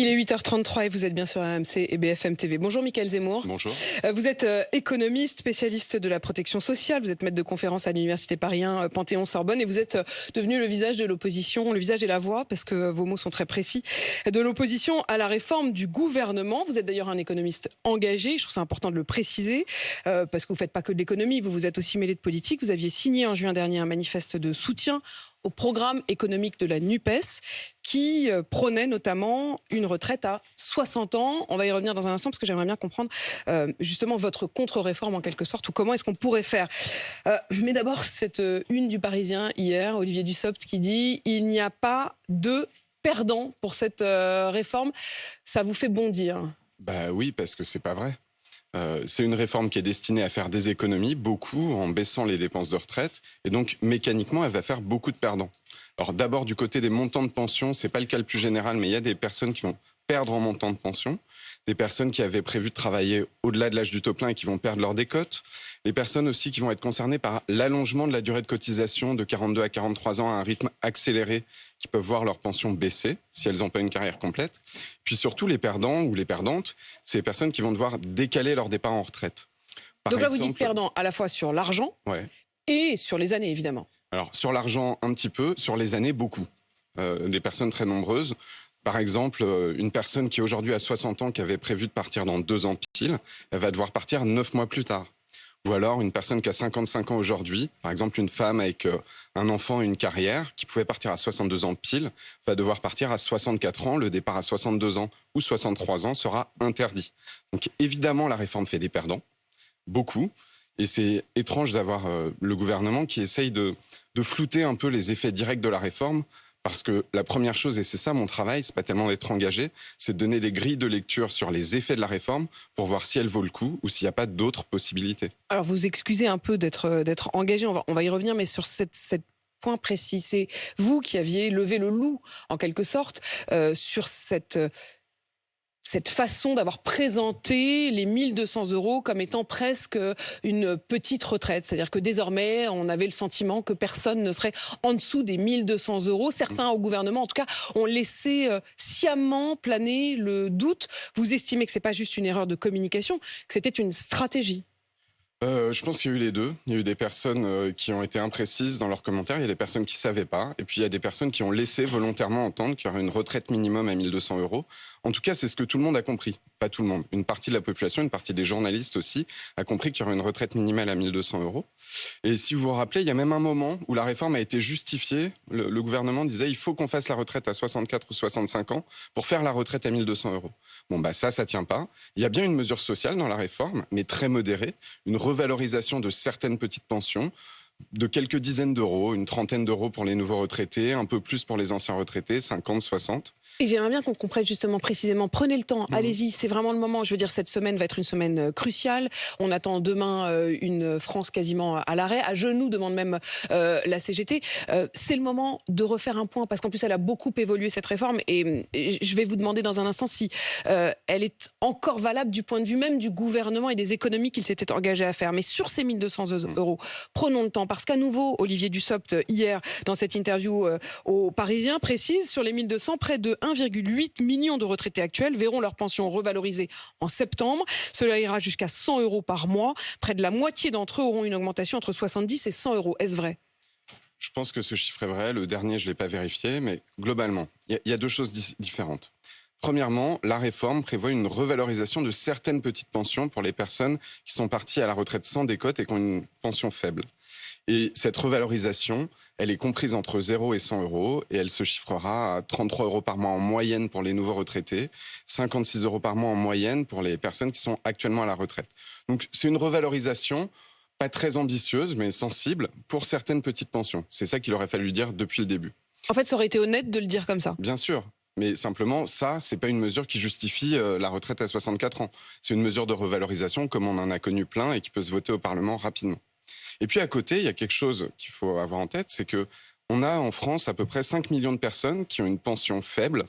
Il est 8h33 et vous êtes bien sur RMC et BFM TV. Bonjour Mickaël Zemmour. Bonjour. Vous êtes économiste, spécialiste de la protection sociale. Vous êtes maître de conférence à l'Université Paris 1 Panthéon-Sorbonne et vous êtes devenu le visage de l'opposition, le visage et la voix, parce que vos mots sont très précis, de l'opposition à la réforme du gouvernement. Vous êtes d'ailleurs un économiste engagé, je trouve ça important de le préciser, parce que vous ne faites pas que de l'économie, vous vous êtes aussi mêlé de politique. Vous aviez signé en juin dernier un manifeste de soutien au programme économique de la NUPES qui prônait notamment une retraite à 60 ans. On va y revenir dans un instant parce que j'aimerais bien comprendre justement votre contre-réforme en quelque sorte ou comment est-ce qu'on pourrait faire. Mais d'abord, cette une du Parisien hier, Olivier Dussopt qui dit « Il n'y a pas de perdants pour cette réforme ». Ça vous fait bondir? Bah oui, parce que c'est pas vrai. C'est une réforme qui est destinée à faire des économies, beaucoup, en baissant les dépenses de retraite. Et donc, mécaniquement, elle va faire beaucoup de perdants. Alors d'abord, du côté des montants de pension, c'est pas le cas le plus général, mais il y a des personnes qui vont perdre en montant de pension, des personnes qui avaient prévu de travailler au-delà de l'âge du taux plein et qui vont perdre leur décote, les personnes aussi qui vont être concernées par l'allongement de la durée de cotisation de 42 à 43 ans à un rythme accéléré, qui peuvent voir leur pension baisser si elles n'ont pas une carrière complète. Puis surtout les perdants ou les perdantes, c'est les personnes qui vont devoir décaler leur départ en retraite. Donc là, vous dites perdants à la fois sur l'argent et sur les années, évidemment. Alors sur l'argent un petit peu, sur les années beaucoup. Des personnes très nombreuses. Par exemple, une personne qui aujourd'hui a 60 ans, qui avait prévu de partir dans 2 ans pile, elle va devoir partir 9 mois plus tard. Ou alors une personne qui a 55 ans aujourd'hui, par exemple une femme avec un enfant et une carrière, qui pouvait partir à 62 ans pile, va devoir partir à 64 ans. Le départ à 62 ans ou 63 ans sera interdit. Donc évidemment, la réforme fait des perdants, beaucoup. Et c'est étrange d'avoir le gouvernement qui essaye de flouter un peu les effets directs de la réforme. Parce que la première chose, et c'est ça mon travail, c'est pas tellement d'être engagé, c'est de donner des grilles de lecture sur les effets de la réforme pour voir si elle vaut le coup ou s'il n'y a pas d'autres possibilités. Alors vous excusez un peu d'être engagé, on va y revenir, mais sur cette point précis, c'est vous qui aviez levé le loup, en quelque sorte, sur cette façon d'avoir présenté les 1 200 € comme étant presque une petite retraite. C'est-à-dire que désormais, on avait le sentiment que personne ne serait en dessous des 1 200 €. Certains au gouvernement, en tout cas, ont laissé sciemment planer le doute. Vous estimez que ce n'est pas juste une erreur de communication, que c'était une stratégie? Je pense qu'il y a eu les deux. Il y a eu des personnes qui ont été imprécises dans leurs commentaires, il y a des personnes qui ne savaient pas, et puis il y a des personnes qui ont laissé volontairement entendre qu'il y aurait une retraite minimum à 1 200 €. En tout cas, c'est ce que tout le monde a compris. Pas tout le monde. Une partie de la population, une partie des journalistes aussi, a compris qu'il y aurait une retraite minimale à 1 200 €. Et si vous vous rappelez, il y a même un moment où la réforme a été justifiée. Le gouvernement disait il faut qu'on fasse la retraite à 64 ou 65 ans pour faire la retraite à 1 200 €. Bon, bah ça tient pas. Il y a bien une mesure sociale dans la réforme, mais très modérée. Une revalorisation de certaines petites pensions, de quelques dizaines d'euros, une trentaine d'euros pour les nouveaux retraités, un peu plus pour les anciens retraités, 50, 60. Et j'aimerais bien qu'on comprenne justement précisément. Prenez le temps, allez-y, c'est vraiment le moment. Je veux dire, cette semaine va être une semaine cruciale. On attend demain une France quasiment à l'arrêt, à genoux, demande même la CGT. C'est le moment de refaire un point, parce qu'en plus, elle a beaucoup évolué, cette réforme. Et je vais vous demander dans un instant si elle est encore valable du point de vue même du gouvernement et des économies qu'il s'était engagé à faire. Mais sur ces 1 200 €, prenons le temps. Parce qu'à nouveau, Olivier Dussopt, hier, dans cette interview aux Parisiens, précise sur les 1 200, près de 1,8 million de retraités actuels verront leur pension revalorisée en septembre. Cela ira jusqu'à 100 € par mois. Près de la moitié d'entre eux auront une augmentation entre 70 et 100 €. Est-ce vrai? Je pense que ce chiffre est vrai. Le dernier, je ne l'ai pas vérifié, mais globalement, il y a deux choses différentes. Premièrement, la réforme prévoit une revalorisation de certaines petites pensions pour les personnes qui sont parties à la retraite sans décote et qui ont une pension faible. Et cette revalorisation, elle est comprise entre 0 et 100 € et elle se chiffrera à 33 € par mois en moyenne pour les nouveaux retraités, 56 € par mois en moyenne pour les personnes qui sont actuellement à la retraite. Donc c'est une revalorisation pas très ambitieuse mais sensible pour certaines petites pensions. C'est ça qu'il aurait fallu dire depuis le début. En fait, ça aurait été honnête de le dire comme ça. Bien sûr. Mais simplement, ça, c'est pas une mesure qui justifie la retraite à 64 ans. C'est une mesure de revalorisation comme on en a connu plein et qui peut se voter au Parlement rapidement. Et puis à côté, il y a quelque chose qu'il faut avoir en tête, c'est qu'on a en France à peu près 5 millions de personnes qui ont une pension faible,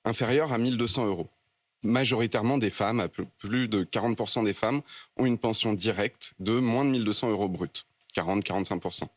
inférieure à 1 200 €. Majoritairement des femmes, plus de 40% des femmes, ont une pension directe de moins de 1 200 € brut, 40-45%.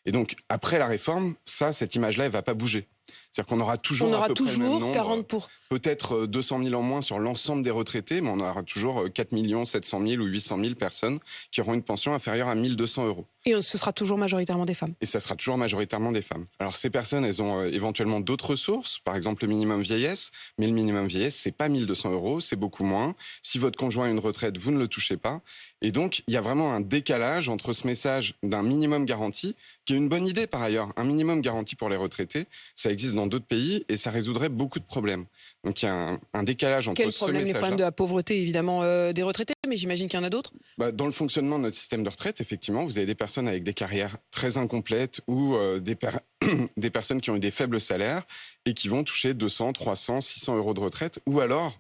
Et donc, après la réforme, cette image-là, elle ne va pas bouger. C'est-à-dire qu'on aura toujours On à aura peu près le même toujours nombre, 40 pour... peut-être 200 000 en moins sur l'ensemble des retraités, mais on aura toujours 4 700 000 ou 800 000 personnes qui auront une pension inférieure à 1 200 euros. Et ce sera toujours majoritairement des femmes. Et ça sera toujours majoritairement des femmes. Alors ces personnes, elles ont éventuellement d'autres ressources, par exemple le minimum vieillesse, mais le minimum vieillesse, c'est pas 1 200 euros, c'est beaucoup moins. Si votre conjoint a une retraite, vous ne le touchez pas. Et donc, il y a vraiment un décalage entre ce message d'un minimum garanti, qui est une bonne idée par ailleurs. Un minimum garanti pour les retraités, ça existe dans d'autres pays et ça résoudrait beaucoup de problèmes. Donc il y a un décalage entre Quel ce problème? Les message-là. problèmes de la pauvreté, évidemment, des retraités, mais j'imagine qu'il y en a d'autres. Dans le fonctionnement de notre système de retraite, effectivement, vous avez des personnes avec des carrières très incomplètes ou des personnes qui ont eu des faibles salaires et qui vont toucher 200, 300, 600 euros de retraite, ou alors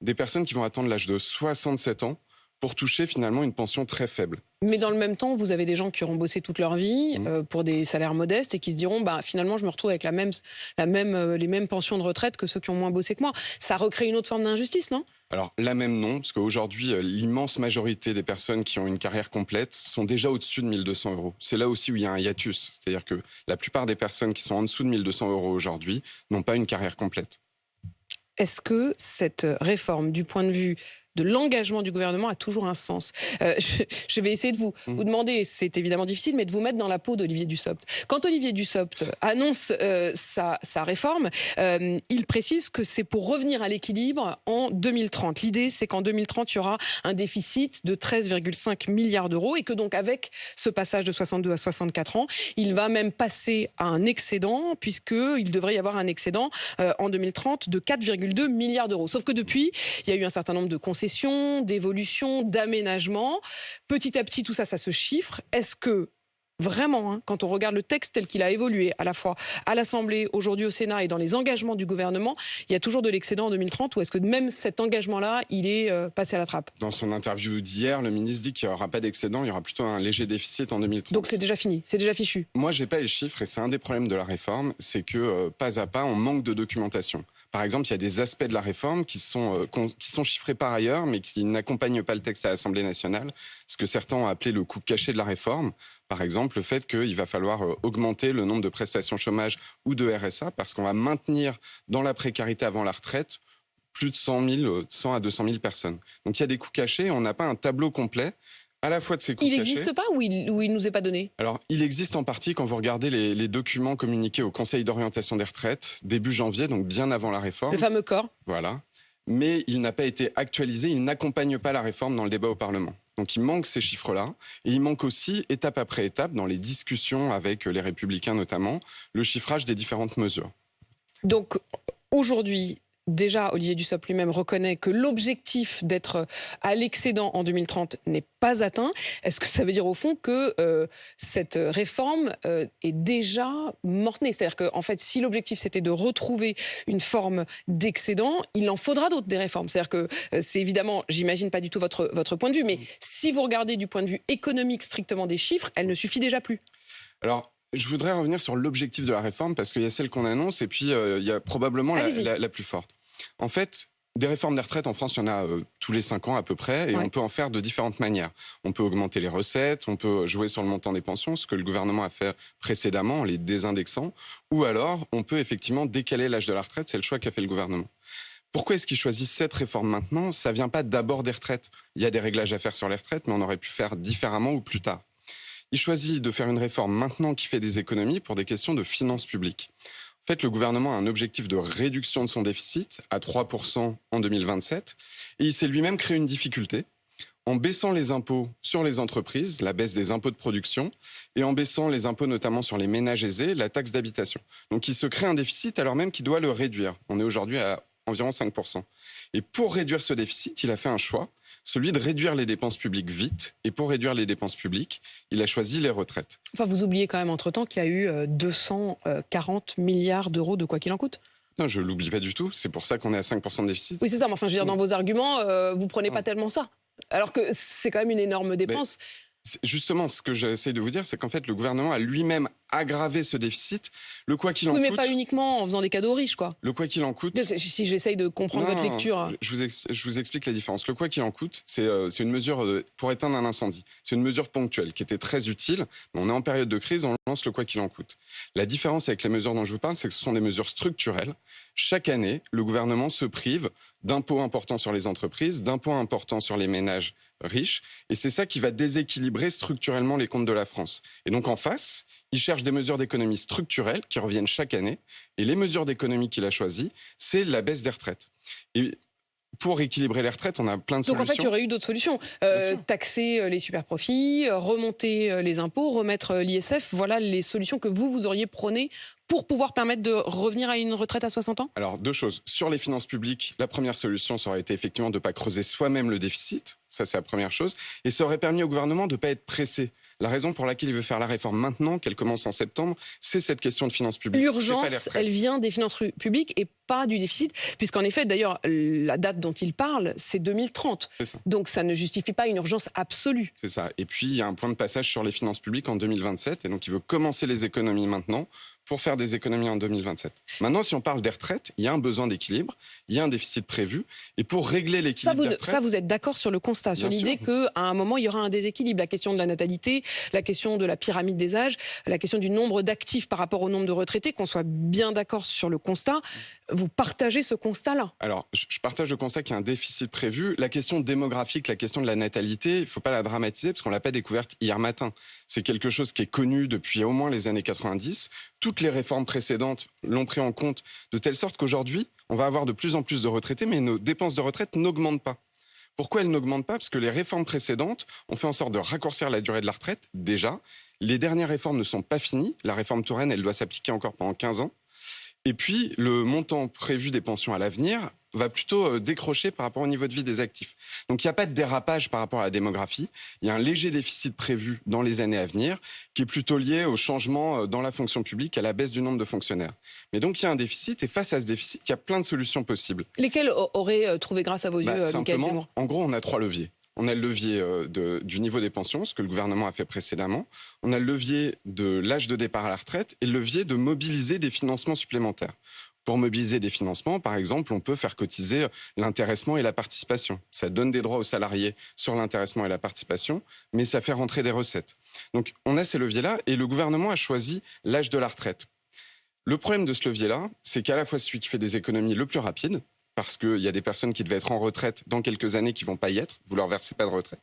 des personnes qui vont attendre l'âge de 67 ans pour toucher finalement une pension très faible. Mais dans le même temps, vous avez des gens qui auront bossé toute leur vie pour des salaires modestes et qui se diront finalement je me retrouve avec les mêmes pensions de retraite que ceux qui ont moins bossé que moi. Ça recrée une autre forme d'injustice, non? Alors la même non, parce qu'aujourd'hui l'immense majorité des personnes qui ont une carrière complète sont déjà au-dessus de 1 200 euros. C'est là aussi où il y a un hiatus, c'est-à-dire que la plupart des personnes qui sont en dessous de 1 200 euros aujourd'hui n'ont pas une carrière complète. Est-ce que cette réforme, du point de vue de l'engagement du gouvernement, a toujours un sens? Je vais essayer de vous demander, c'est évidemment difficile, mais de vous mettre dans la peau d'Olivier Dussopt. Quand Olivier Dussopt annonce sa réforme, il précise que c'est pour revenir à l'équilibre en 2030. L'idée, c'est qu'en 2030, il y aura un déficit de 13,5 milliards d'euros et que donc avec ce passage de 62 à 64 ans, il va même passer à un excédent, puisqu'il devrait y avoir un excédent en 2030 de 4,2 milliards d'euros. Sauf que depuis, il y a eu un certain nombre de concessions, d'évolutions, d'aménagements. Petit à petit, tout ça, ça se chiffre. Est-ce que vraiment, quand on regarde le texte tel qu'il a évolué, à la fois à l'Assemblée, aujourd'hui au Sénat et dans les engagements du gouvernement, il y a toujours de l'excédent en 2030 ou est-ce que même cet engagement-là, il est passé à la trappe? Dans son interview d'hier, le ministre dit qu'il n'y aura pas d'excédent, il y aura plutôt un léger déficit en 2030. Donc c'est déjà fini, c'est déjà fichu. Moi, je n'ai pas les chiffres et c'est un des problèmes de la réforme, c'est que pas à pas, on manque de documentation. Par exemple, il y a des aspects de la réforme qui sont chiffrés par ailleurs, mais qui n'accompagnent pas le texte à l'Assemblée nationale, ce que certains ont appelé le coût caché de la réforme. Par exemple, le fait qu'il va falloir augmenter le nombre de prestations chômage ou de RSA, parce qu'on va maintenir dans la précarité avant la retraite plus de 100 à 200 000 personnes. Donc il y a des coûts cachés, on n'a pas un tableau complet à la fois de ces coûts cachés. Il n'existe pas ou il nous est pas donné? Alors, il existe en partie quand vous regardez les documents communiqués au Conseil d'orientation des retraites, début janvier, donc bien avant la réforme. Le fameux corps. Voilà. Mais il n'a pas été actualisé, il n'accompagne pas la réforme dans le débat au Parlement. Donc il manque ces chiffres-là, et il manque aussi, étape après étape, dans les discussions avec les Républicains notamment, le chiffrage des différentes mesures. Donc aujourd'hui, déjà, Olivier Dussopt lui-même reconnaît que l'objectif d'être à l'excédent en 2030 n'est pas atteint. Est-ce que ça veut dire au fond que cette réforme est déjà mort-née? C'est-à-dire qu'en fait, si l'objectif c'était de retrouver une forme d'excédent, il en faudra d'autres des réformes. C'est-à-dire que c'est évidemment, j'imagine pas du tout votre point de vue, mais si vous regardez du point de vue économique strictement des chiffres, elle ne suffit déjà plus. Alors, je voudrais revenir sur l'objectif de la réforme, parce qu'il y a celle qu'on annonce et puis il y a probablement la plus forte. En fait, des réformes des retraites en France, il y en a tous les 5 ans à peu près, et on peut en faire de différentes manières. On peut augmenter les recettes, on peut jouer sur le montant des pensions, ce que le gouvernement a fait précédemment en les désindexant, ou alors on peut effectivement décaler l'âge de la retraite, c'est le choix qu'a fait le gouvernement. Pourquoi est-ce qu'ils choisissent cette réforme maintenant? Ça ne vient pas d'abord des retraites. Il y a des réglages à faire sur les retraites, mais on aurait pu faire différemment ou plus tard. Il choisit de faire une réforme maintenant qui fait des économies pour des questions de finances publiques. En fait, le gouvernement a un objectif de réduction de son déficit à 3% en 2027 et il s'est lui-même créé une difficulté en baissant les impôts sur les entreprises, la baisse des impôts de production, et en baissant les impôts notamment sur les ménages aisés, la taxe d'habitation. Donc il se crée un déficit alors même qu'il doit le réduire. On est aujourd'hui à environ 5%. Et pour réduire ce déficit, il a fait un choix, celui de réduire les dépenses publiques vite. Et pour réduire les dépenses publiques, il a choisi les retraites. Enfin, vous oubliez quand même entre-temps qu'il y a eu 240 milliards d'euros de quoi qu'il en coûte. Non, je ne l'oublie pas du tout. C'est pour ça qu'on est à 5% de déficit. Oui, c'est ça. Mais enfin, je veux dire, dans vos arguments, vous ne prenez pas tellement ça. Alors que c'est quand même une énorme dépense. Justement, ce que j'essaie de vous dire, c'est qu'en fait, le gouvernement a lui-même aggraver ce déficit. Le quoi qu'il en Oui, mais coûte... pas uniquement en faisant des cadeaux aux riches, quoi. Le quoi qu'il en coûte... Si j'essaye de comprendre votre lecture. Je vous explique la différence. Le quoi qu'il en coûte, c'est une mesure pour éteindre un incendie. C'est une mesure ponctuelle qui était très utile. Mais on est en période de crise, on lance le quoi qu'il en coûte. La différence avec les mesures dont je vous parle, c'est que ce sont des mesures structurelles. Chaque année, le gouvernement se prive d'impôts importants sur les entreprises, d'impôts importants sur les ménages riches. Et c'est ça qui va déséquilibrer structurellement les comptes de la France. Et donc en face, il cherche des mesures d'économie structurelles qui reviennent chaque année. Et les mesures d'économie qu'il a choisies, c'est la baisse des retraites. Et pour équilibrer les retraites, on a plein de solutions. Donc en fait, il y aurait eu d'autres solutions. Taxer les super-profits, remonter les impôts, remettre l'ISF. Voilà les solutions que vous auriez prônées pour pouvoir permettre de revenir à une retraite à 60 ans ? Alors, deux choses. Sur les finances publiques, la première solution, ça aurait été effectivement de ne pas creuser soi-même le déficit. Ça, c'est la première chose. Et ça aurait permis au gouvernement de ne pas être pressé. La raison pour laquelle il veut faire la réforme maintenant, qu'elle commence en septembre, c'est cette question de finances publiques. L'urgence, elle vient des finances publiques et pas du déficit, puisqu'en effet, d'ailleurs, la date dont il parle, c'est 2030. C'est ça. Donc ça ne justifie pas une urgence absolue. C'est ça. Et puis, il y a un point de passage sur les finances publiques en 2027. Et donc, il veut commencer les économies maintenant pour faire des économies en 2027. Maintenant, si on parle des retraites, il y a un besoin d'équilibre, il y a un déficit prévu. Et pour régler l'équilibre des retraites... Ça, vous êtes d'accord sur le constat, sur l'idée qu'à un moment, il y aura un déséquilibre. La question de la natalité, la question de la pyramide des âges, la question du nombre d'actifs par rapport au nombre de retraités, qu'on soit bien d'accord sur le constat. Vous partagez ce constat-là ? Alors, je partage le constat qu'il y a un déficit prévu. La question démographique, la question de la natalité, il ne faut pas la dramatiser parce qu'on ne l'a pas découverte hier matin. C'est quelque chose qui est connu depuis au moins les années 90. Toutes les réformes précédentes l'ont pris en compte de telle sorte qu'aujourd'hui, on va avoir de plus en plus de retraités, mais nos dépenses de retraite n'augmentent pas. Pourquoi elles n'augmentent pas ? Parce que les réformes précédentes ont fait en sorte de raccourcir la durée de la retraite, déjà. Les dernières réformes ne sont pas finies. La réforme Touraine, elle doit s'appliquer encore pendant 15 ans. Et puis, le montant prévu des pensions à l'avenir va plutôt décrocher par rapport au niveau de vie des actifs. Donc, il n'y a pas de dérapage par rapport à la démographie. Il y a un léger déficit prévu dans les années à venir qui est plutôt lié au changement dans la fonction publique, à la baisse du nombre de fonctionnaires. Mais donc, il y a un déficit et face à ce déficit, il y a plein de solutions possibles. Lesquelles auraient trouvé grâce à vos yeux, Mickaël Zemmour ? En gros, on a 3 leviers. On a le levier du niveau des pensions, ce que le gouvernement a fait précédemment. On a le levier de l'âge de départ à la retraite et le levier de mobiliser des financements supplémentaires. Pour mobiliser des financements, par exemple, on peut faire cotiser l'intéressement et la participation. Ça donne des droits aux salariés sur l'intéressement et la participation, mais ça fait rentrer des recettes. Donc, on a ces leviers-là et le gouvernement a choisi l'âge de la retraite. Le problème de ce levier-là, c'est qu'à la fois celui qui fait des économies le plus rapide, parce qu'il y a des personnes qui devaient être en retraite dans quelques années qui ne vont pas y être, vous leur versez pas de retraite.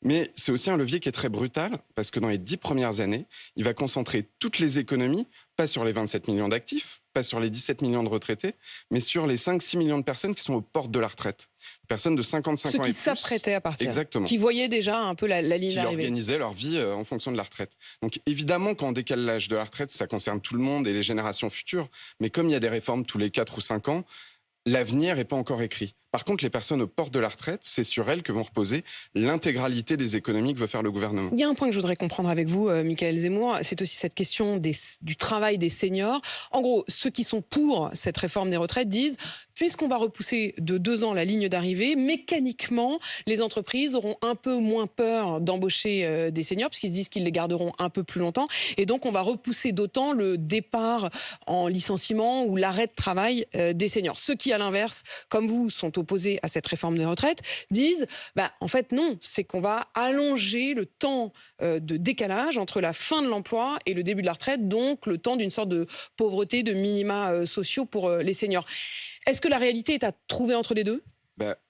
Mais c'est aussi un levier qui est très brutal, parce que dans les 10 premières années, il va concentrer toutes les économies, pas sur les 27 millions d'actifs, pas sur les 17 millions de retraités, mais sur les 5-6 millions de personnes qui sont aux portes de la retraite. Personnes de 55 ans et plus. Ceux qui s'apprêtaient à partir. Exactement. Qui voyaient déjà un peu la ligne qui d'arrivée. organisaient leur vie en fonction de la retraite. Donc évidemment, quand on décale l'âge de la retraite, ça concerne tout le monde et les générations futures. Mais comme il y a des réformes tous les 4 ou 5 ans, l'avenir n'est pas encore écrit. Par contre, les personnes aux portes de la retraite, c'est sur elles que vont reposer l'intégralité des économies que veut faire le gouvernement. Il y a un point que je voudrais comprendre avec vous, Mickaël Zemmour, c'est aussi cette question du travail des seniors. En gros, ceux qui sont pour cette réforme des retraites disent, puisqu'on va repousser de 2 ans la ligne d'arrivée, mécaniquement, les entreprises auront un peu moins peur d'embaucher des seniors, puisqu'ils se disent qu'ils les garderont un peu plus longtemps. Et donc, on va repousser d'autant le départ en licenciement ou l'arrêt de travail des seniors. Ceux qui, à l'inverse, comme vous, sont opposés à cette réforme des retraites, disent, en fait non, c'est qu'on va allonger le temps de décalage entre la fin de l'emploi et le début de la retraite, donc le temps d'une sorte de pauvreté, de minima sociaux pour les seniors. Est-ce que la réalité est à trouver entre les deux ?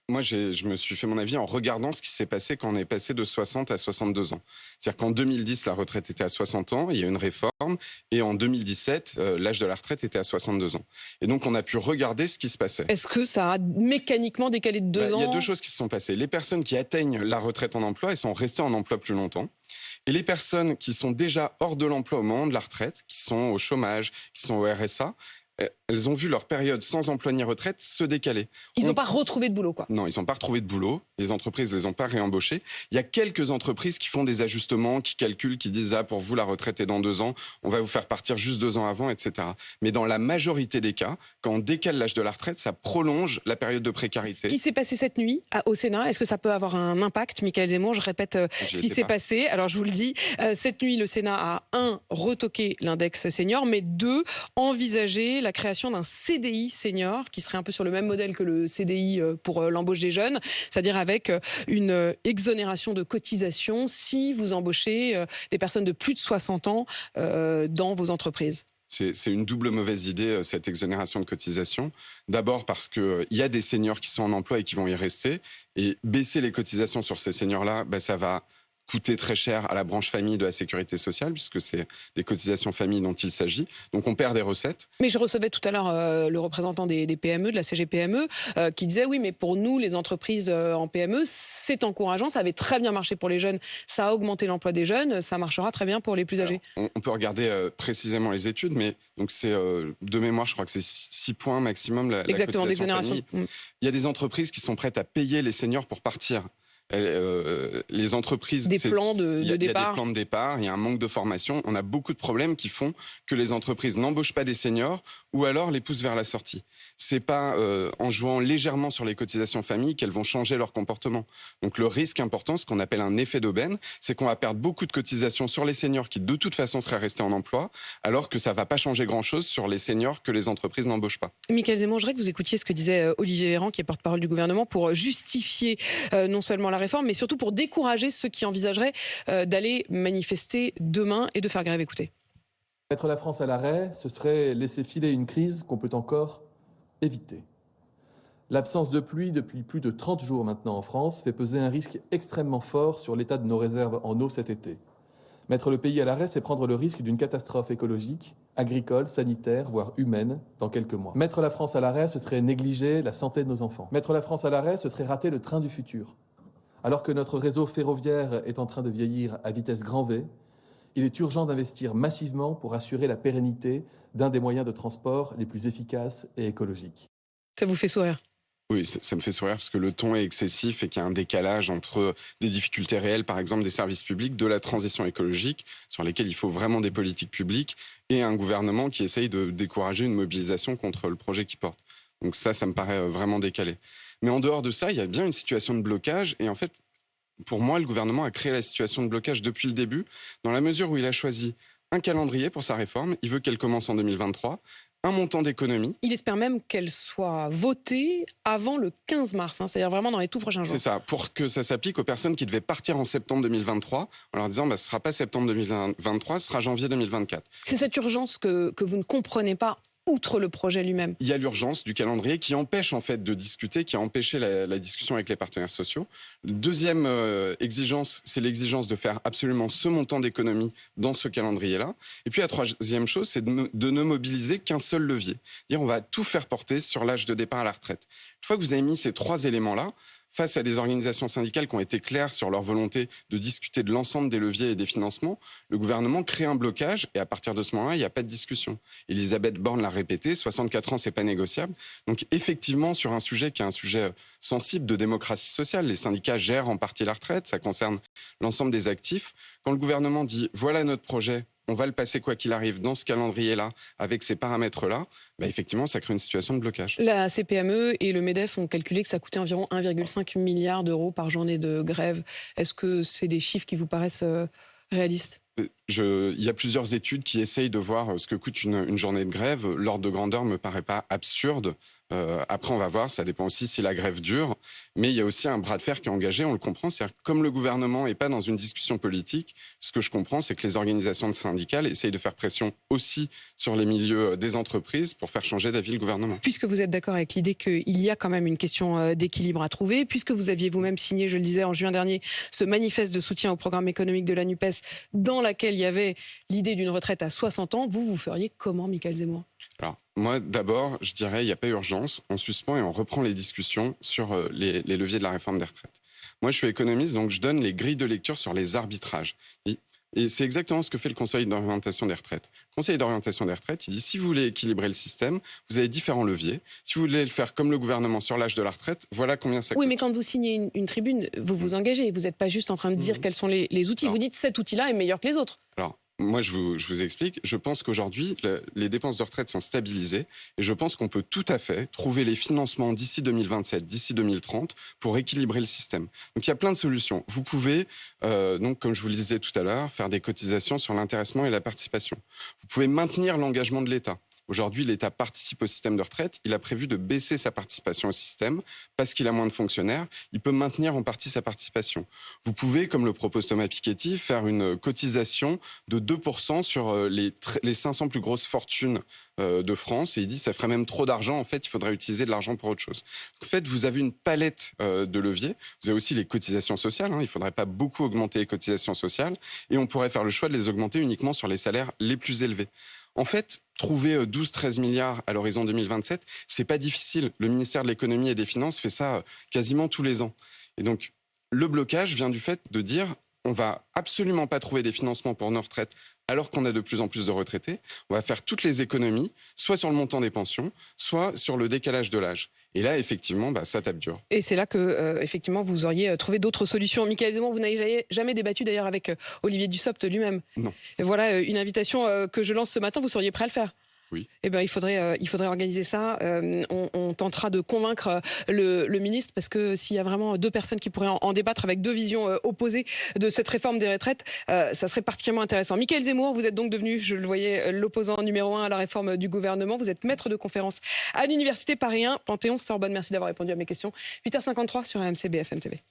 Moi, je me suis fait mon avis en regardant ce qui s'est passé quand on est passé de 60 à 62 ans. C'est-à-dire qu'en 2010, la retraite était à 60 ans, il y a eu une réforme, et en 2017, l'âge de la retraite était à 62 ans. Et donc, on a pu regarder ce qui se passait. Est-ce que ça a mécaniquement décalé de 2 ans ? Il y a 2 choses qui se sont passées. Les personnes qui atteignent la retraite en emploi, elles sont restées en emploi plus longtemps. Et les personnes qui sont déjà hors de l'emploi au moment de la retraite, qui sont au chômage, qui sont au RSA, elles ont vu leur période sans emploi ni retraite se décaler. Ils n'ont pas retrouvé de boulot, quoi. Non, ils n'ont pas retrouvé de boulot. Les entreprises ne les ont pas réembauchés. Il y a quelques entreprises qui font des ajustements, qui calculent, qui disent « Ah, pour vous, la retraite est dans 2 ans, on va vous faire partir juste 2 ans avant, etc. » Mais dans la majorité des cas, quand on décale l'âge de la retraite, ça prolonge la période de précarité. Ce qui s'est passé cette nuit au Sénat, est-ce que ça peut avoir un impact, Michaël Zemmour? Je répète ce qui s'est passé. Alors, je vous le dis, cette nuit, le Sénat a, 1, retoqué l'index senior, mais 2, envisagé la création d'un CDI senior, qui serait un peu sur le même modèle que le CDI pour l'embauche des jeunes, c'est-à-dire avec une exonération de cotisation si vous embauchez des personnes de plus de 60 ans dans vos entreprises. C'est une double mauvaise idée, cette exonération de cotisation. D'abord parce qu'il y a des seniors qui sont en emploi et qui vont y rester. Et baisser les cotisations sur ces seniors-là, ça va coûter très cher à la branche famille de la sécurité sociale, puisque c'est des cotisations famille dont il s'agit. Donc on perd des recettes. Mais je recevais tout à l'heure le représentant des PME, de la CGPME, qui disait oui, mais pour nous, les entreprises en PME, c'est encourageant, ça avait très bien marché pour les jeunes, ça a augmenté l'emploi des jeunes, ça marchera très bien pour les plus âgés. Alors, on peut regarder précisément les études, mais donc c'est de mémoire, je crois que c'est 6 points maximum la Exactement, cotisation d'exonération. famille. Il y a des entreprises qui sont prêtes à payer les seniors pour partir. Les entreprises, des plans de il y a des départ. plans de départ, il y a un manque de formation, on a beaucoup de problèmes qui font que les entreprises n'embauchent pas des seniors ou alors les poussent vers la sortie. C'est pas en jouant légèrement sur les cotisations famille qu'elles vont changer leur comportement. Donc le risque important, ce qu'on appelle un effet d'aubaine, c'est qu'on va perdre beaucoup de cotisations sur les seniors qui de toute façon seraient restés en emploi, alors que ça va pas changer grand-chose sur les seniors que les entreprises n'embauchent pas. Michaël Zemmour, je voudrais que vous écoutiez ce que disait Olivier Véran, qui est porte-parole du gouvernement, pour justifier non seulement la réforme, mais surtout pour décourager ceux qui envisageraient d'aller manifester demain et de faire grève. Écoutez. Mettre la France à l'arrêt, ce serait laisser filer une crise qu'on peut encore éviter. L'absence de pluie depuis plus de 30 jours maintenant en France fait peser un risque extrêmement fort sur l'état de nos réserves en eau cet été. Mettre le pays à l'arrêt, c'est prendre le risque d'une catastrophe écologique, agricole, sanitaire, voire humaine, dans quelques mois. Mettre la France à l'arrêt, ce serait négliger la santé de nos enfants. Mettre la France à l'arrêt, ce serait rater le train du futur. Alors que notre réseau ferroviaire est en train de vieillir à vitesse grand V, il est urgent d'investir massivement pour assurer la pérennité d'un des moyens de transport les plus efficaces et écologiques. Ça vous fait sourire? Oui, ça me fait sourire parce que le ton est excessif et qu'il y a un décalage entre des difficultés réelles, par exemple des services publics, de la transition écologique, sur lesquelles il faut vraiment des politiques publiques, et un gouvernement qui essaye de décourager une mobilisation contre le projet qu'il porte. Donc ça me paraît vraiment décalé. Mais en dehors de ça, il y a bien une situation de blocage. Et en fait, pour moi, le gouvernement a créé la situation de blocage depuis le début, dans la mesure où il a choisi un calendrier pour sa réforme. Il veut qu'elle commence en 2023, un montant d'économie. Il espère même qu'elle soit votée avant le 15 mars, c'est-à-dire vraiment dans les tout prochains jours. C'est ça, pour que ça s'applique aux personnes qui devaient partir en septembre 2023, en leur disant ce ne sera pas septembre 2023, ce sera janvier 2024. C'est cette urgence que vous ne comprenez pas, outre le projet lui-même. Il y a l'urgence du calendrier qui empêche en fait de discuter, qui a empêché la discussion avec les partenaires sociaux. Deuxième exigence, c'est l'exigence de faire absolument ce montant d'économie dans ce calendrier-là. Et puis la troisième chose, c'est de ne mobiliser qu'un seul levier. Dire on va tout faire porter sur l'âge de départ à la retraite. Une fois que vous avez mis ces 3 éléments-là, face à des organisations syndicales qui ont été claires sur leur volonté de discuter de l'ensemble des leviers et des financements, le gouvernement crée un blocage et à partir de ce moment-là, il n'y a pas de discussion. Elisabeth Borne l'a répété, 64 ans, c'est pas négociable. Donc effectivement, sur un sujet qui est un sujet sensible de démocratie sociale, les syndicats gèrent en partie la retraite, ça concerne l'ensemble des actifs. Quand le gouvernement dit « voilà notre projet », on va le passer quoi qu'il arrive dans ce calendrier-là, avec ces paramètres-là, effectivement, ça crée une situation de blocage. La CPME et le MEDEF ont calculé que ça coûtait environ 1,5 milliard d'euros par journée de grève. Est-ce que c'est des chiffres qui vous paraissent réalistes ? Il y a plusieurs études qui essayent de voir ce que coûte une journée de grève. L'ordre de grandeur ne me paraît pas absurde. Après, on va voir, ça dépend aussi si la grève dure. Mais il y a aussi un bras de fer qui est engagé, on le comprend. C'est-à-dire que comme le gouvernement n'est pas dans une discussion politique, ce que je comprends, c'est que les organisations syndicales essayent de faire pression aussi sur les milieux des entreprises pour faire changer d'avis le gouvernement. Puisque vous êtes d'accord avec l'idée qu'il y a quand même une question d'équilibre à trouver, puisque vous aviez vous-même signé, je le disais en juin dernier, ce manifeste de soutien au programme économique de la NUPES, dans laquelle il y avait l'idée d'une retraite à 60 ans, vous feriez comment, Michaël Zemmour ? Alors, moi, d'abord, je dirais, il n'y a pas urgence. On suspend et on reprend les discussions sur les leviers de la réforme des retraites. Moi, je suis économiste, donc je donne les grilles de lecture sur les arbitrages. Et Et c'est exactement ce que fait le Conseil d'orientation des retraites. Le Conseil d'orientation des retraites, il dit si vous voulez équilibrer le système, vous avez différents leviers. Si vous voulez le faire comme le gouvernement sur l'âge de la retraite, voilà combien ça coûte. Oui, mais quand vous signez une tribune, vous vous engagez. Vous n'êtes pas juste en train de dire quels sont les outils. Alors, vous dites cet outil-là est meilleur que les autres. Alors, moi, je vous explique. Je pense qu'aujourd'hui, les dépenses de retraite sont stabilisées et je pense qu'on peut tout à fait trouver les financements d'ici 2027, d'ici 2030 pour équilibrer le système. Donc, il y a plein de solutions. Vous pouvez, donc, comme je vous le disais tout à l'heure, faire des cotisations sur l'intéressement et la participation. Vous pouvez maintenir l'engagement de l'État. Aujourd'hui, l'État participe au système de retraite. Il a prévu de baisser sa participation au système parce qu'il a moins de fonctionnaires. Il peut maintenir en partie sa participation. Vous pouvez, comme le propose Thomas Piketty, faire une cotisation de 2% sur les 500 plus grosses fortunes de France. Et il dit que ça ferait même trop d'argent. En fait, il faudrait utiliser de l'argent pour autre chose. En fait, vous avez une palette de leviers. Vous avez aussi les cotisations sociales. Il ne faudrait pas beaucoup augmenter les cotisations sociales. Et on pourrait faire le choix de les augmenter uniquement sur les salaires les plus élevés. En fait, trouver 12-13 milliards à l'horizon 2027, c'est pas difficile. Le ministère de l'économie et des finances fait ça quasiment tous les ans. Et donc, le blocage vient du fait de dire on va absolument pas trouver des financements pour nos retraites alors qu'on a de plus en plus de retraités. On va faire toutes les économies, soit sur le montant des pensions, soit sur le décalage de l'âge. Et là, effectivement, ça tape dur. Et c'est là que, effectivement, vous auriez trouvé d'autres solutions. Michaël Zemmour, vous n'avez jamais débattu d'ailleurs avec Olivier Dussopt lui-même. Non. Et voilà une invitation que je lance ce matin. Vous seriez prêt à le faire? Oui. Eh bien, il faudrait organiser ça. On tentera de convaincre le ministre, parce que s'il y a vraiment deux personnes qui pourraient en débattre avec deux visions opposées de cette réforme des retraites, ça serait particulièrement intéressant. Michaël Zemmour, vous êtes donc devenu, je le voyais, l'opposant numéro 1 à la réforme du gouvernement. Vous êtes maître de conférence à l'Université Paris 1, Panthéon-Sorbonne. Merci d'avoir répondu à mes questions. 8h53 sur RMC BFM TV.